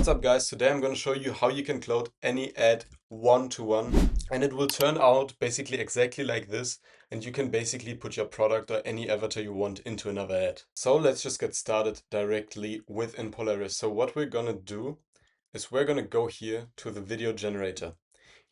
What's up guys, today I'm going to show you how you can clone any ad one-to-one, and it will turn out basically exactly like this, and you can basically put your product or any avatar you want into another ad. So let's just get started directly within Polaris. So what we're going to do is we're going to go here to the video generator.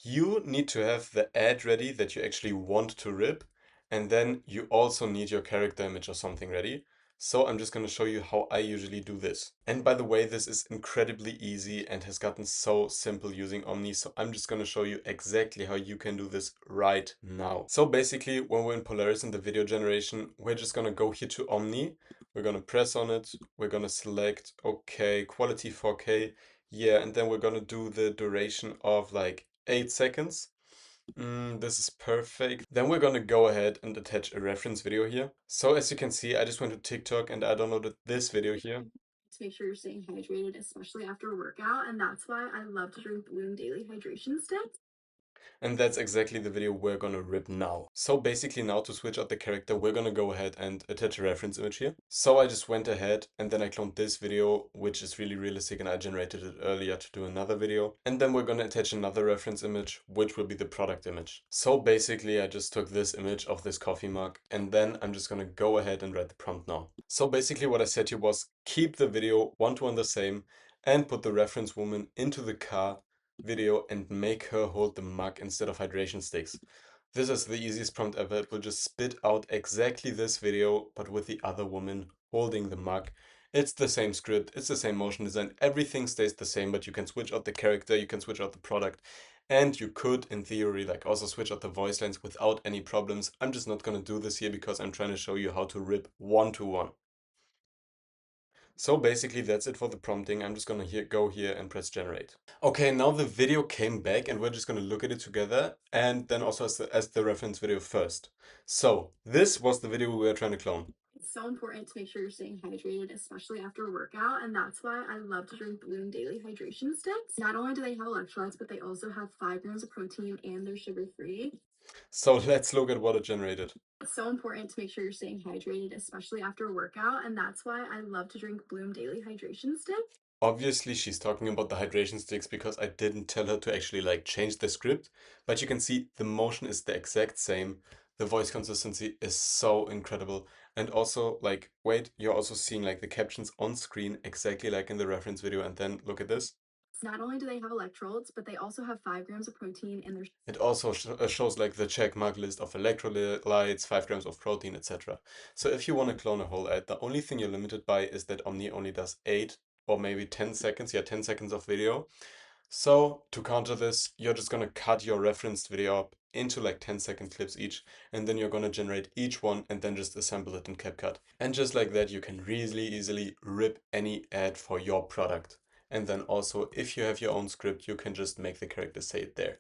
You need to have the ad ready that you actually want to rip, and then you also need your character image or something ready. So I'm just going to show you how I usually do this. And by the way, this is incredibly easy and has gotten so simple using Omni. So I'm just going to show you exactly how you can do this right now. So basically, when we're in Polaris in the video generation, we're just going to go here to Omni. We're going to press on it. We're going to select, okay, quality 4K. Yeah, and then we're going to do the duration of like 8 seconds. This is perfect. Then we're gonna go ahead and attach a reference video here. So as you can see, I just went to TikTok and I downloaded this video here. To make sure you're staying hydrated, especially after a workout. And that's why I love to drink Bloom Daily Hydration Sticks. And that's exactly the video we're gonna rip now. So basically now to switch out the character, we're gonna go ahead and attach a reference image here. So I just went ahead and then I cloned this video, which is really realistic, and I generated it earlier to do another video. And then we're gonna attach another reference image, which will be the product image. So basically I just took this image of this coffee mug, and then I'm just gonna go ahead and write the prompt now. So basically what I said here was keep the video one-to-one the same and put the reference woman into the car video and make her hold the mug instead of hydration sticks. This is the easiest prompt ever. It will just spit out exactly this video, but with the other woman holding the mug. It's the same script, it's the same motion design, everything stays the same, but you can switch out the character, you can switch out the product, and you could, in theory, like also switch out the voice lines without any problems. I'm just not gonna do this here because I'm trying to show you how to rip one-to-one. So basically that's it for the prompting. I'm just gonna go here and press generate. Okay, now the video came back and we're just gonna look at it together, and then also as the reference video first. So this was the video we were trying to clone. It's so important to make sure you're staying hydrated, especially after a workout. And that's why I love to drink Bloom Daily Hydration Sticks. Not only do they have electrolytes, but they also have 5 grams of protein and they're sugar free. So let's look at what it generated. It's so important to make sure you're staying hydrated, especially after a workout. And that's why I love to drink Bloom Daily Hydration Sticks. Obviously she's talking about the hydration sticks because I didn't tell her to actually like change the script, but you can see the motion is the exact same. The voice consistency is so incredible. And also like, wait, you're also seeing like the captions on screen exactly like in the reference video, and then look at this. Not only do they have electrolytes, but they also have 5 grams of protein and they're It also shows like the check mark list of electrolytes, 5 grams of protein, etc. So if you want to clone a whole ad, the only thing you're limited by is that Omni only does 8 or maybe 10 seconds, yeah, 10 seconds of video. So to counter this, you're just gonna cut your referenced video up into like 10-second clips each, and then you're gonna generate each one and then just assemble it in CapCut. And just like that, you can really easily rip any ad for your product. And then also, if you have your own script, you can just make the character say it there.